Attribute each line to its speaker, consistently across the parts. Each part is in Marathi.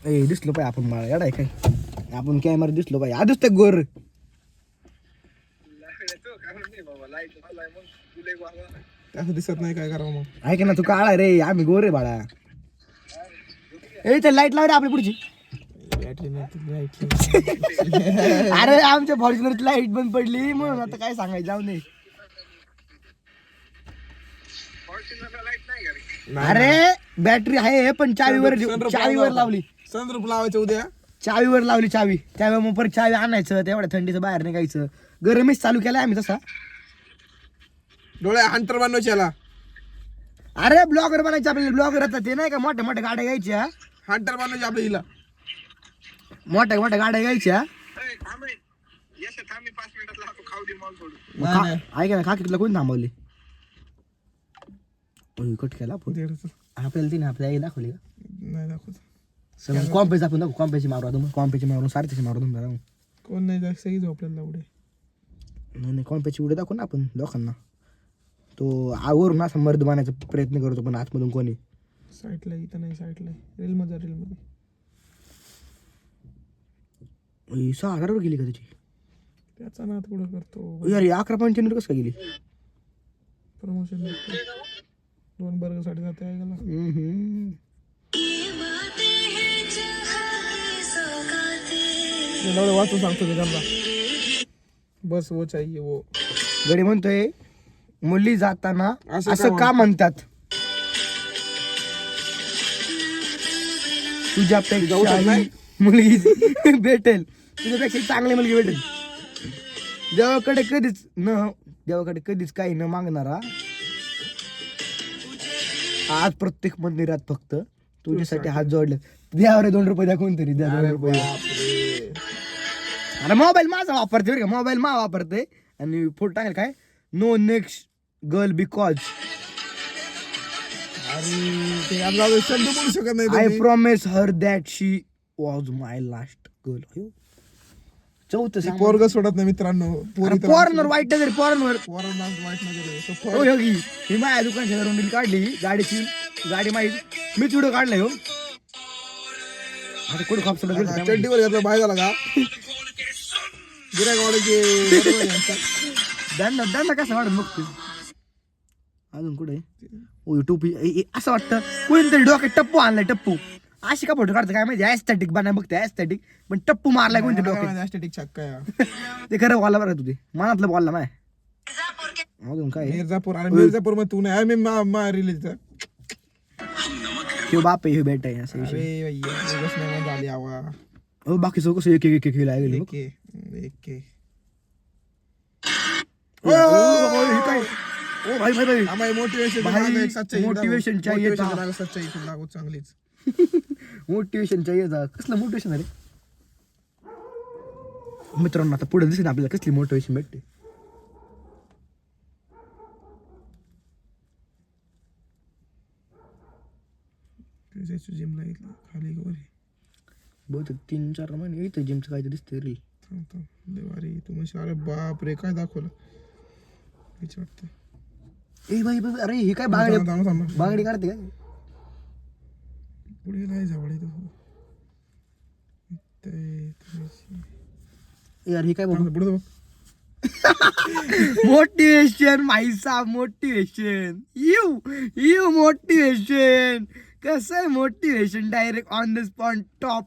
Speaker 1: ए दिसलो पाहिजे आपण मला येडाय काय आपण कॅमेरा दिसलो पाहिजे आधीच ते गोर
Speaker 2: असं दिसत नाही काय करावं मग.
Speaker 1: ऐक ना तू काळा रे आम्ही गोरे बाळा. ए ते लाईट लाव रे आपली पुढची.
Speaker 2: बॅटरी नाही
Speaker 1: अरे आमच्या फॉर्च्युनरची लाईट बंद पडली म्हणून आता काय सांगायचं जाऊ नये. अरे बॅटरी आहे पण चावीवर लावली.
Speaker 2: सनरूफ लावायचं उद्या.
Speaker 1: चावीवर लावली चावी मग परत चावी आणायचं तेवढ्या थंडीचं बाहेर निघायचं. गरमीच चालू केलाय आम्ही तसा.
Speaker 2: डोळ्या हंटर बनवायची याला.
Speaker 1: अरे ब्लॉगर बनायचे आपल्याला. ब्लॉगर आता ते नाही का मोठ्या मोठ्या गाड्या घ्यायच्या.
Speaker 2: हंटर बनवायची आपल्या हिला.
Speaker 1: मोठ्या मोठ्या गाड्या घ्यायच्या. ऐका ना खाकीतला कोणी थांबवली कट केला आपल्याला तिने आपल्या आई दाखवली का
Speaker 2: नाही दाखवत.
Speaker 1: सगळं कॉम्पेच आपण दाखवू. कॉम्पेची मारू तुम्ही कॉम्पेची मारून सारथीची मारू तुम्ही.
Speaker 2: कोण नाही जास्त झोपल्याला उडे.
Speaker 1: नाही कॉम्पेची उडे दाखवू ना आपण लोकांना. तो आवरून असा मर्द बनायचा प्रयत्न करतो पण आतमधून कोणी.
Speaker 2: साईडला इथं नाही साईडला रीलमध्ये
Speaker 1: 6,000 गेली का त्याची.
Speaker 2: त्याचा नाद पुढं करतो
Speaker 1: यार 11.95 कसं काय गेली.
Speaker 2: प्रमोशन 2 बर्गसाठी जाते ऐकायला. वाचून सांगतो ते त्यांना. बस वो चाहिए वो.
Speaker 1: गडी म्हणतोय मुली जाताना असं का म्हणतात. तुझ्यापेक्षा मुलगी भेटेल तुझ्यापेक्षा चांगली मुलगी भेटेल. देवाकडे कधीच काही न मागणारा आज प्रत्येक मंदिरात फक्त तुझ्यासाठी हात जोडले. द्यावर 2 रुपये द्या कोणतरी द्या 2 रुपये. अरे मोबाईल माझा वापरते बरं का. मोबाईल मा वापरते आणि फोटो टाकेल काय नो नेक्स्ट गर्ल बिकॉज
Speaker 2: बोलू शकत नाही.
Speaker 1: I promise her that she was my last girl. चौथं
Speaker 2: पोरग सोडत नाही मित्रांनो.
Speaker 1: फॉरनर वाईट नजर फॉरनर
Speaker 2: वाईट नजर.
Speaker 1: ही माझ्या दुकानच्या घरून बिल काढली गाडी माहीत मीच व्हिडिओ काढलाय हो. आता कुठे खाप
Speaker 2: चड्डीवर घेतलं बाय झाला का
Speaker 1: दंड कसा वाढत बघतो अजून कुठे. टोपी असं वाटतं कोणीतरी डोक्यात टप्पू आणलाय. टप्पू अशी का फोटो काढतं काय माहिती. ऍस्थेटिक बनाय बघते ऍस्थेटिक पण टप्पू मारलाय कोणत्या डोक्यात.
Speaker 2: ऍस्थेटिक छक्का
Speaker 1: ते खरं बोलला बरं तुझे मनातलं बोलला माय. अजून काय
Speaker 2: मिर्झापूर. आणि मिर्झापूर मध्ये तू नाही मी रिलीज
Speaker 1: हे बाप आहे हे बेट आहे असं विषय.
Speaker 2: झाली आवा
Speaker 1: हो बाकी सगळं कसं एक एक गेलो. ओ भाई मोटिवेशन चाहिए
Speaker 2: चांगलीच
Speaker 1: मोटिवेशन चाहिए. कसलं मोटिवेशन अरे मित्रांनो आता पुढे दिसेल आपल्याला कसली मोटिवेशन भेटते.
Speaker 2: जिमला खाली
Speaker 1: बहुतेक 3-4 महिने इथं जिमचं काय दिसतंय रे.
Speaker 2: तू म्हणजे अरे बाप रे काय दाखवलं वाटतं.
Speaker 1: ए भाई अरे हे काय बांगडी काढते काय
Speaker 2: पुढे नाही जवळ
Speaker 1: यार हे काय पुढे मोटिवेशन भाई साहब मोटिवेशन यू मोटिवेशन. कसं आहे motivation direct on the spot top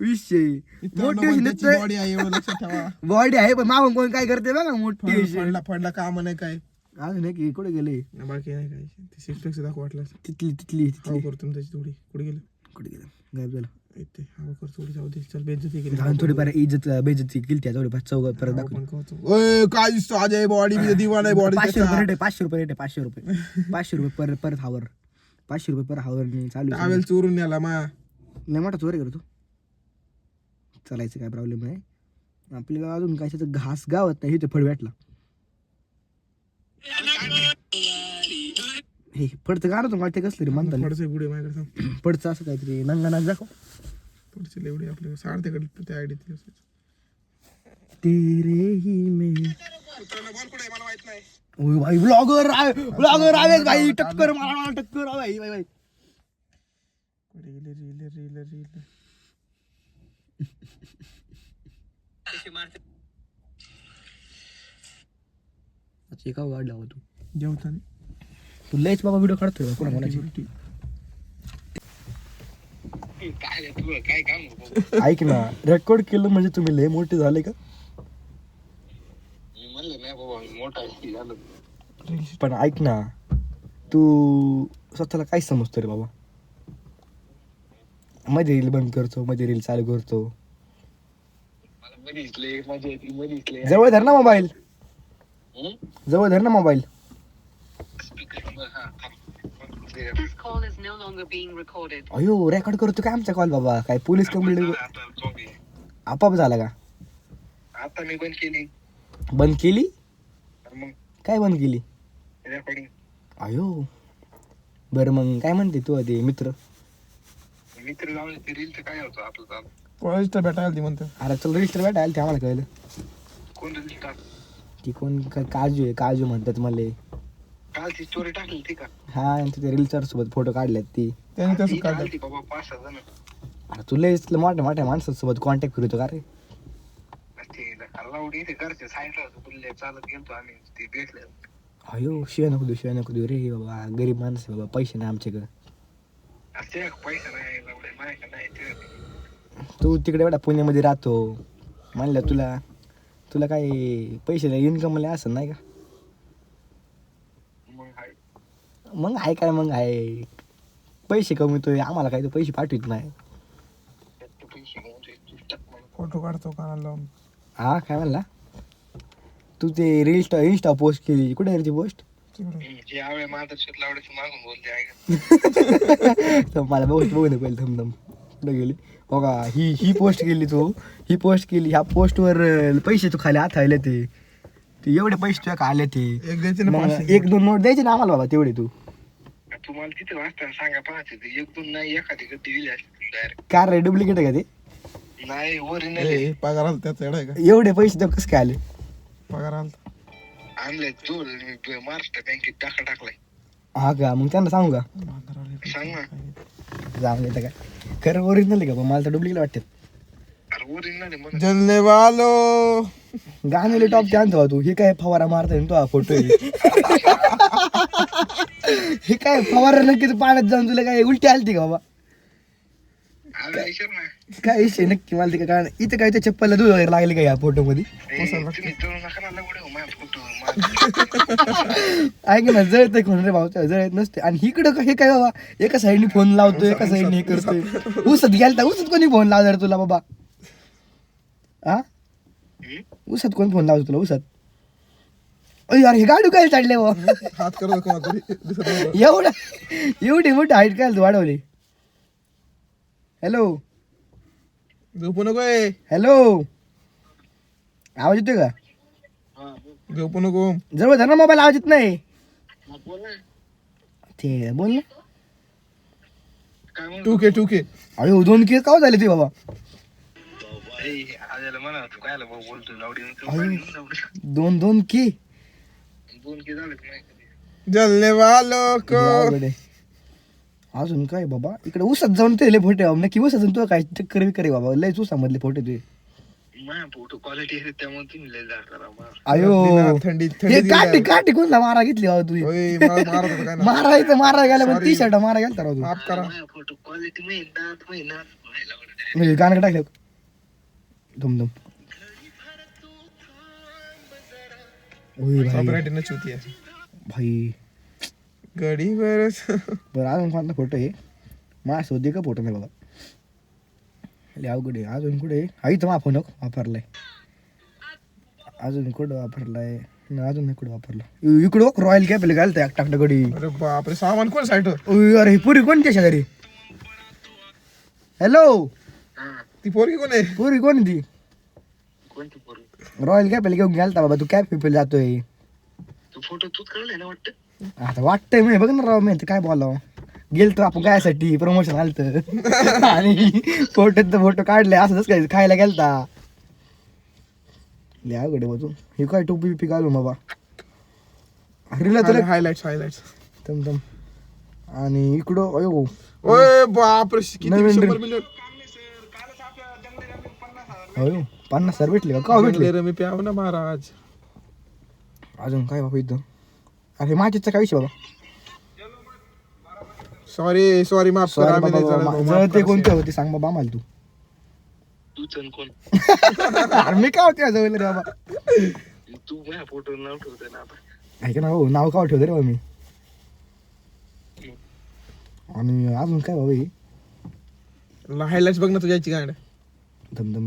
Speaker 1: विषय. मोटिवेशन
Speaker 2: बॉडी आहे एवढं लक्षात ठेवा.
Speaker 1: बॉडी आहे पण मागून कोण काय करते बघा मोटिवेशन.
Speaker 2: फडला काम नाही काय
Speaker 1: अजून की कुठे गेले
Speaker 2: बाकी नाही काय. सिक्स पॅक दाखव वाटलं.
Speaker 1: तिथली
Speaker 2: करतो त्याची थोडी कुठे गेलं
Speaker 1: गायब झालं.
Speaker 2: कर थोडी जाऊ दे चल बेइज्जती केली.
Speaker 1: थोडीफार इज्जत बेइज्जती केली त्या थोडीफार चौघ परत दाखव.
Speaker 2: काय दिसतो आज बॉडी दिवाण आहे बॉडी.
Speaker 1: 500 रुपये परत हावर. 500 रुपये पर हावर चालू.
Speaker 2: टावेल चोरून न्याला मा
Speaker 1: नाही मोठा चोरी करतो. चालायचं काय प्रॉब्लेम आहे आपल्याला. अजून काय घास गावत नाही इथे फळ भेटला. हे पडतं गाणं तर वाटते कसलं रे म्हणता
Speaker 2: पडचं पुढे माझ्याकडे
Speaker 1: पडचं असं काहीतरी नंगानाच दाखव.
Speaker 2: पुढचे एवढे आपले सारथ्याकडे त्या आयडी
Speaker 1: तेरे ही में
Speaker 2: मला माहित नाही.
Speaker 1: ओय भाई ब्लॉगर आवे भाई टक्कर मला टक्कर भाई भाई भाई. एका गाड लावा तू
Speaker 2: जेवताना
Speaker 1: तू लयच बाबा व्हिडिओ काढतोय का कोणा कोणाची ऐक ना रेकॉर्ड केलं म्हणजे तुम्ही लय मोठे झाले का पण ऐक ना तू स्वतःला काय समजतो रे बाबा मध्ये रील बंद करतो मध्ये रील चालू करतो जवळ धर ना मोबाईल जवळ धर ना mobile
Speaker 3: This call is no longer being recorded.
Speaker 1: अयो रेकॉर्ड करतो काय आमचा कॉल बाबा काय पोलीस कंप्लेंट आपाप झाला का
Speaker 4: आता मी बंद केली
Speaker 1: बंद केली
Speaker 4: मग
Speaker 1: काय बंद केली
Speaker 4: रेकॉर्डिंग
Speaker 1: अयो बरं मग काय म्हणते तू ते मित्र
Speaker 4: मित्र जाऊन ते रील काय होतं आपलं चालू
Speaker 2: कॉलेज तर भेटायला ती म्हणतो
Speaker 1: अरे चल रजिस्टर भेटायला ते आम्हाला कळलं
Speaker 4: कोण रील टाक
Speaker 1: ती कोण काजू आहे काजू म्हणतात मला
Speaker 4: कालची स्टोरी टाकली ती का
Speaker 1: हा आणि तिथे रील्सर सोबत फोटो काढलेत ती
Speaker 2: त्यांनी तसं
Speaker 4: ती
Speaker 2: काढलं
Speaker 4: टाकली बाबा 5-6 जण
Speaker 1: अरे तुला इथलं मोठ्या मोठ्या माणसासोबत कॉन्टॅक्ट करतो का रे
Speaker 4: ते लावडी इथे घरचे साईडला होतं बुल्ले चालत गेलतो आम्ही ते भेटले
Speaker 1: अयो शिवाय नको देऊ रे बाबा गरीब माणसं आहे बाबा पैसे नाही आमच्याकडे
Speaker 4: ते पैसा नाही लावडे माहिती नाही ते
Speaker 1: तू तिकडे एवढा पुण्यामध्ये राहतो म्हणलं तुला काय पैसे इन्कमला असं नाही का
Speaker 4: मग हाय
Speaker 1: मग आहे काय मग आहे पैसे कमवतोय आम्हाला काय तर पैसे पाठवित नाही
Speaker 4: ते पैसे घेऊन ते टाक म्हणून
Speaker 2: फोटो काढतो कानाला लावून
Speaker 1: हा काय म्हणला तू ते इंस्टा पोस्ट केली कुठे आहे रे ती पोस्ट
Speaker 2: तिकडे
Speaker 4: जे आवळे माधवशीत लावड्याचं मागून बोलते आहे का
Speaker 1: मला बघू दे पहिले थमथम कुठे गेली हो का ही पोस्ट केली तू ही पोस्ट केली ह्या पोस्टवर पैसे तू खाली हात आले ते एवढे पैसे तुझ्या का आले ते
Speaker 2: एक द्यायचे ना
Speaker 1: मग
Speaker 2: 500.
Speaker 1: 1-2 नोट द्यायचे ना आम्हाला बाबा तेवढे तू
Speaker 4: तुम्हाला तिथे वाचताना सांगा पाहायचं ते 1-2 नाही एखादी गड्डी दिली असते डायरेक्ट
Speaker 1: कार रे डुप्लिकेट आहे का ते
Speaker 4: नाही ओरिजिनल
Speaker 2: ए, पगार आला त्याचा एवढा आहे का
Speaker 1: एवढे पैसे तर कसं काय आले
Speaker 2: पगार आला
Speaker 4: आणलंय तू महाराष्ट्र बँकेत टाकलाय
Speaker 1: हा का मग त्यांना सांगू का
Speaker 2: पगार आला.
Speaker 4: सांग ना
Speaker 1: जाऊन येतं काय खरं ओरिजिनल आहे का पण मला तर डुप्लिकेट वाटते
Speaker 4: अरे ओरिजिनल आहे म्हणून
Speaker 2: जलने वालो
Speaker 1: गाणीले टॉपचे आणतो तू हे काय फवारा मारताय ना तो फोटो हे काय फवारा नक्की तू पाण्यात जाऊन तुला काय उलटी आलती का बाबा
Speaker 4: अरे विचार ना
Speaker 1: काय विषय नक्की मला ते काय इथं काय त्या चप्पलला दूध वगैरे लागले का या फोटो मध्ये
Speaker 4: तुम्ही तळू नका ना लवडे माझा फोटो
Speaker 1: ऐक ना जळतंय कोण रे भाऊ जळत नसते आणि इकडं हे काय बाबा एका साईडने फोन लावतोय एका साईडने हे करतोय उसत गेलता उसत कोणी फोन लावला रे तुला बाबा हा उसत कोण फोन लावतो तुला उसत अरे हे गाडू काय चालले बाबा
Speaker 2: हात करतो का तरी दिसत नाही.
Speaker 1: एवढी मोठी हाईट काय वाढवली हॅलो
Speaker 2: झोपू नको ए.
Speaker 1: हॅलो आवाज येतोय का
Speaker 2: झोपू नको
Speaker 1: जवळ धर ना मोबाईल आवाज येत नाही
Speaker 4: बोल ना
Speaker 1: ते बोल ना
Speaker 4: काय म्हणतो
Speaker 2: टूके टूके
Speaker 1: अरे 2 केस का झाले ते बाबा
Speaker 4: आजाला म्हणा तू काय बोलतो लावडी
Speaker 1: दोन के
Speaker 4: 2 के झाले नाही
Speaker 2: जलने वालो को
Speaker 1: अवघड आहे. अजून काय बाबा इकडे उसत जाऊन ते लय फोटो नक्की उसत तू काय चक्कर करे बाबा लय उसामधले फोटो ते
Speaker 4: माझ्या फोटो क्वालिटी आहे त्यामुळे तुम्ही लय जाड करा
Speaker 1: अयो
Speaker 2: थंडी
Speaker 1: हे
Speaker 2: थंडी
Speaker 1: काठी कोणला मारा घेतली बाबा तू
Speaker 2: ओय मला मारत होता काय ना
Speaker 1: मारा गेला पण
Speaker 2: Sorry.
Speaker 1: टी शर्ट मारा गेलता राव तू
Speaker 2: माफ करा
Speaker 4: माझ्या फोटो क्वालिटी मेहनत
Speaker 1: म्हणजे गाणं टाकलं धुमधुम ओय भाई
Speaker 2: कॉपीराइट न चुती है
Speaker 1: भाई
Speaker 2: गडी बरस
Speaker 1: बरं अजून कोणता फोटो आहे माझ्यासोबत दे का फोटो नाही बाबा लय अवघड आहे अजून कुठे हा इथं मा फोन वापरलाय अजून कुठं वापरलाय नाही अजून नाही कुठं वापरला इकडं रॉयल कॅपेल घालतं एक टाकटा गडी
Speaker 2: अरे बापरे सामान कोण साईट
Speaker 1: अरे ही पुरी कोणत्या शेजारी हॅलो
Speaker 2: ती पोरगी कोण आहे
Speaker 1: पुरी कोण ती
Speaker 4: कोणती पोरगी
Speaker 1: रॉयल कॅपेल घेऊन गेलता बाबा तू कॅप पिपेल जातोय
Speaker 4: तू फोटो तूच काढलाय ना वाटतं
Speaker 1: आता वाटतंय मी बघ ना राव मी काय बोलावं गेलतो आपण गायसाठी प्रमोशन आलत आणि फोटो काढले असंच काय खायला गेलता लय अवघड आहे तू हे काय टोपी बिपी घालू बाबा हरीला तुला
Speaker 2: हायलाइट्स
Speaker 1: तम आणि इकडं अयो
Speaker 2: ओय बापरे किती
Speaker 1: नवीन
Speaker 2: 100
Speaker 1: ड्रीम.
Speaker 2: मिलियन
Speaker 1: हो 50,000 भेटले का भेटले
Speaker 2: रे मी प्याव ना महाराज.
Speaker 1: अजून काय बाबा इथं अरे माझ्याचा काय विषय बाबा
Speaker 2: सॉरी माफ कर.
Speaker 1: सॉरी
Speaker 2: आम्ही नाही
Speaker 1: बाबा
Speaker 2: जाणार.
Speaker 1: जळते कोणते होते सांग बाबा आम्हाला तू
Speaker 4: तूच आणि कोण
Speaker 1: अरे मी काय होते जवळ रे बाबा
Speaker 4: तू माझ्या फोटो नाव ठेवतोय ना आता.
Speaker 1: ऐका ना भाऊ नाव काय ठेवते रे बाबा मी आणि अजून काय बाबा हे
Speaker 2: हायलाइट्स बघ ना तुझ्याची गाड.
Speaker 1: दमदम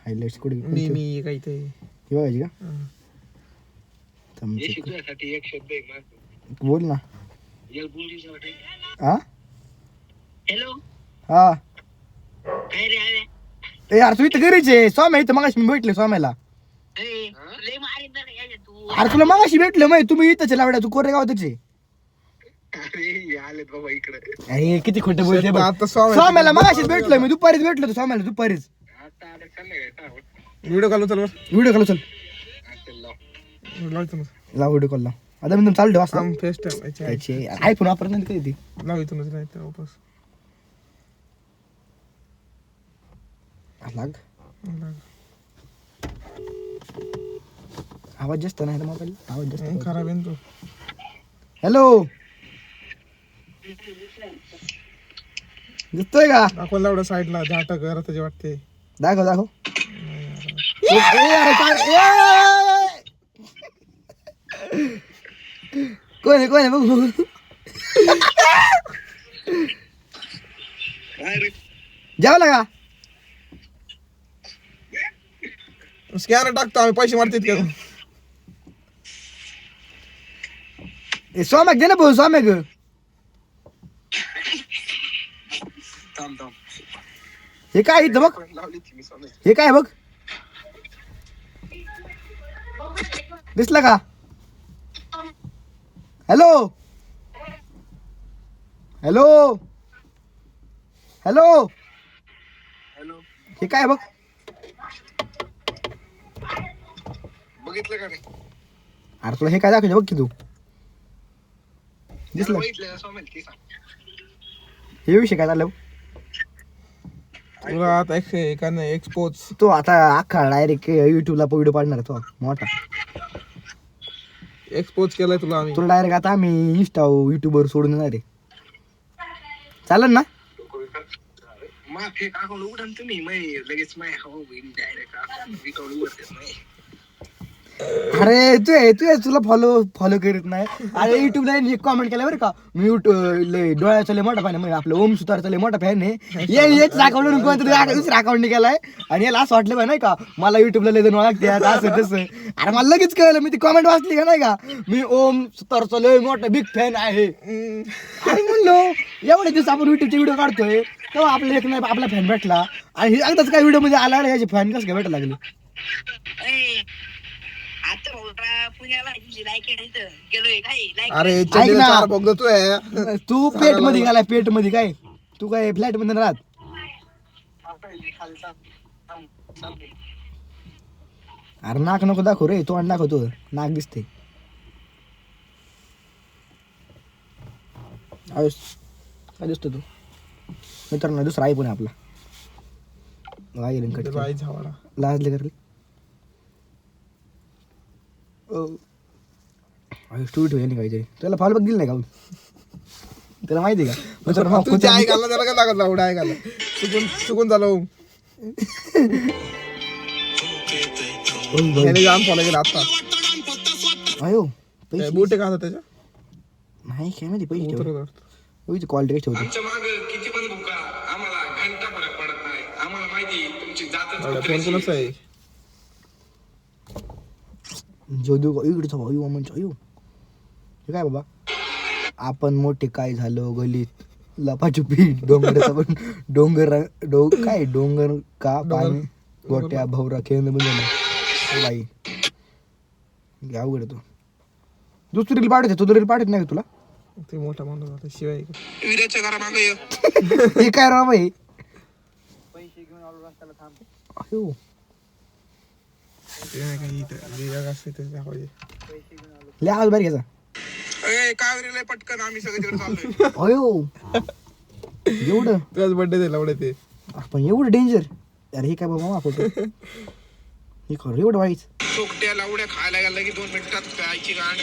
Speaker 1: हायलाइट्स कुठे
Speaker 2: मी काही ते
Speaker 1: ही बघायची का
Speaker 4: येशी तुझ्यासाठी एक शब्द आहे माझं.
Speaker 1: बोल ना
Speaker 4: एक बुंदीचं वाटेल.
Speaker 1: हा
Speaker 4: हॅलो
Speaker 1: हा
Speaker 4: काय रे आले
Speaker 1: ए यार तू इथं घरीच आहे स्वाम्या इथं मगाशी मी भेटले स्वाम्याला
Speaker 4: लय मारी तर यायचे तू.
Speaker 1: अरे तुला मगाशी भेटलं माहिती तुम्ही इथंच लावड्या तू कोरेगावातच
Speaker 4: अरे हे आलेत बाबा इकडे.
Speaker 1: अरे किती खोटं बोलते बघ.
Speaker 2: आता स्वामी
Speaker 1: स्वाम्याला मगाशीच भेटलो मी दुपारीच भेटलो स्वाम्याला दुपारीच
Speaker 4: आता आले चाललंय काय
Speaker 2: व्हिडिओ कॉल चल
Speaker 1: व्हिडिओ कॉल चल
Speaker 2: लावतो
Speaker 1: लाव व्हिडिओ कॉल लाव आता मी चालू वाजता
Speaker 2: फेस टाइम
Speaker 1: आयफोन वापरत नाही कधी ती
Speaker 2: लाव इथूनच नाही तर वापस
Speaker 1: लाग
Speaker 2: लाव.
Speaker 1: आवाज जास्त नाही ना मोबाईल आवाज जास्त
Speaker 2: खराब आहे ना तो.
Speaker 1: हॅलो दिसतोय का
Speaker 2: दाखव लावडा साईडला झाटा कर त्याचे वाटते.
Speaker 1: दाखव दाखव ए, अरे काय कोण आहे बघू जेवला का
Speaker 2: स्कॅनर टाकतो आम्ही पैसे मारतात का
Speaker 1: स्वाम्याक दे ना भाऊ स्वाम्याक
Speaker 4: थांब थांब
Speaker 1: हे काय इथं बघ
Speaker 4: लावली ती मी समज.
Speaker 1: हे काय बघ दिसलं का हॅलो हॅलो हॅलो
Speaker 4: हॅलो
Speaker 1: हे काय बघ
Speaker 4: बघितलं का नाही
Speaker 1: अरे तुला हे काय दाखवलं बघ की तू दिसलं
Speaker 4: बघितलं सोमेल ती सांग.
Speaker 1: हे विषय काय झालं
Speaker 2: तुला आता एक्सपोज
Speaker 1: तो आता अख्खा डायरेक्ट युट्यूबला व्हिडिओ पाडणार आहे तो मोठा
Speaker 2: एक्सपोज केलाय तुला आम्ही.
Speaker 1: तुला डायरेक्ट आता आम्ही इंस्टा युट्यूबवर सोडून देणार आहे चालेल ना
Speaker 4: माफी अकाउंट उघडा ना तुम्ही मै लगेच माय हो डायरेक्ट अकाउंट उघडतेच नाही.
Speaker 1: अरे तुला फॉलो करीत नाही अरे युट्यूबला एक कॉमेंट केलं बरं का मी डोळ्याचा लय मोठा फॅन आहे आपलं ओम सुतारचा लय मोठा फॅन आहे याच अकाउंट कोणतरी दुसऱ्या अकाउंटने केलाय आणि याला असं वाटलं नाही का मला युट्यूबला लय जण ओळखते असं तसं अरे मला लगेच कळलं मी ती कॉमेंट वाचली का नाही का मी ओम सुतारचा लय मोठा बिग फॅन आहे आणि म्हणलो एवढे दिवस आपण युट्यूबचे व्हिडिओ काढतोय तेव्हा आपल्याला एक नाही आपला फॅन भेटला आणि एकदाच काय व्हिडिओ मध्ये आला याचे फॅन कसं काय भेटायला लागले
Speaker 5: पुण्याला गेलोय काय
Speaker 2: अरे
Speaker 1: ऐक ना.
Speaker 2: बघतोय
Speaker 1: तू पेट मध्ये गेलाय पेट मध्ये काय तू काय फ्लॅट मध्ये राहत अरे नाक नको दाखव रे तोंड दाखवतो नाक दिसते आयुष काय दिसतो तू मित्रांनो दुसरा आई पण आहे आपला
Speaker 2: बाई झावाडा
Speaker 1: लाजले करले आयुष तू ठेवली काहीतरी त्याला फॉलो बघ दिलं नाही का त्याला माहिती आहे का मित्रांनो
Speaker 2: तुझ्या आई घालला त्याला काय लागत लावडा आई घालला चुकून झालं याने जाम फॉलो केला आता
Speaker 1: अयो पैसे
Speaker 2: बुटे का त्याच्या
Speaker 1: नाही काय माहिती पैसे ठेव
Speaker 2: उतरत
Speaker 1: पैसे क्वालिटी कशी ठेवतो
Speaker 4: आमच्या माग किती पण भुका आम्हाला घंटा फरक पडत नाही आम्हाला माहिती तुमची जातच
Speaker 2: फोन कोणाचा आहे
Speaker 1: जो देऊ इकडे अयो म्हणजे अयो हे काय बाबा आपण मोठे काय झालो गलीत लपाछुपी डोंगराचा पण काय डोंगर का पाणी गोट्या भवरा खेळणं म्हणजे बाई अवघड आहे तो दुसरी रील पाठवते तू रील पाठवत नाही का तुला
Speaker 2: ते मोठा माणूस होता शिवाय
Speaker 4: विराच्या घरामागे
Speaker 1: हे काय राव भाई अयो लय आवाज बाहेर घ्यायचा
Speaker 4: कावेरीला पटकन आम्ही सगळे तिकडे चाललोय
Speaker 1: अयो एवढं
Speaker 2: तुझ्याच बर्थडे दिला एवढे ते
Speaker 1: आपण एवढं डेंजर अरे हे काय बाबा फोटो हे खरं एवढं वाईच
Speaker 4: चोकट्या लावड्या खायला गेला की 2 मिनिटात खायची गाण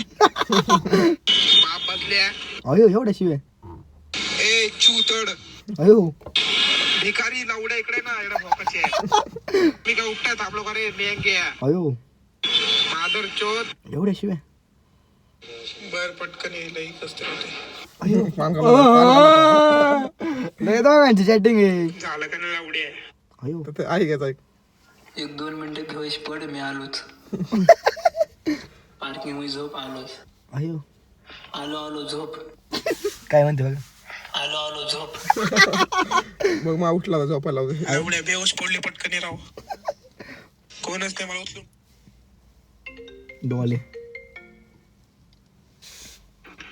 Speaker 4: बाप बदल्या
Speaker 1: अयो एवढ्या शिवाय
Speaker 4: ए चूतड
Speaker 1: अयो
Speaker 4: भिकारी लावड्या इकडे ना एवढा भोकाचे आहे मी काय उपटाय थांबलो का रे मेंगे
Speaker 1: अयो
Speaker 4: मादर चोत
Speaker 1: एवढ्या शिवाय
Speaker 4: बर पटकन येईल कसं होते
Speaker 1: अयो
Speaker 2: पान का
Speaker 1: लय दोघांची चॅटिंग आहे
Speaker 4: झालं का नाही लावड्या
Speaker 1: अयो
Speaker 2: ते आहे घ्यायचा एक
Speaker 6: 1-2 मिनिटं घेऊश पड मी आलोच पार्किंग मध्ये झोप आलोच
Speaker 1: अयो
Speaker 6: आलो झोप
Speaker 1: काय म्हणते बघा
Speaker 6: आलो झोप
Speaker 2: मग मग उठला होता झोपायला होते
Speaker 4: लावड्या बेहोश पडले पटकन राव कोणच ते मला उचलून
Speaker 1: डोले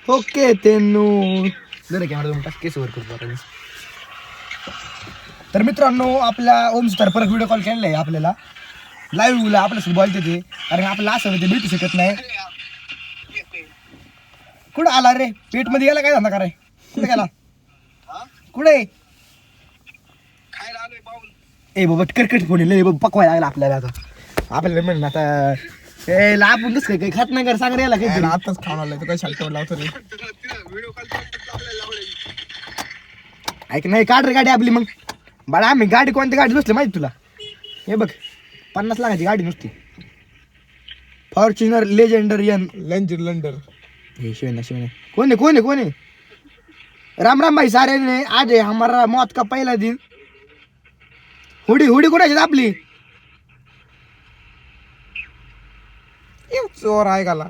Speaker 1: ओके तेनू जरा कॅमेरा दोन टाक केस वर करतो आता मी. तर मित्रांनो आपल्या ओम स्टार परत व्हिडिओ कॉल केलेला आहे आपल्याला लाईव्हला आपल्यासोबत बोलते ते कारण आपल्याला असं म्हणजे भेटू शकत नाही कुठं आला रे पेट मध्ये गेला काय धंदा कराय कुठे गेला कुठे
Speaker 4: खायला आलोय पाऊल
Speaker 1: ए बाबा करकट फोन लय बाबा पकवायला लागला आपल्याला आता आपल्याला म्हणून आता ए आपण कसं काही खात नाही कर सांग रे याला काही
Speaker 2: आताच खाऊन आलाय तर काय शालटेवर लावतो रे
Speaker 4: व्हिडिओ कॉल
Speaker 1: ऐक नाही काढ रे गाडी आपली मग बाळा आम्ही गाडी कोणती गाडी नुसली माहिती तुला हे बघ 50 लाखाची गाडी नुसती फॉर्च्युनर लेजेंडरियन
Speaker 2: लंडर
Speaker 1: हे शिवना कोण है राम राम भाई सारे ने आज है हमारा मौत का पहला दिन हुडी कोणाची आपली
Speaker 2: चोर आहे गाला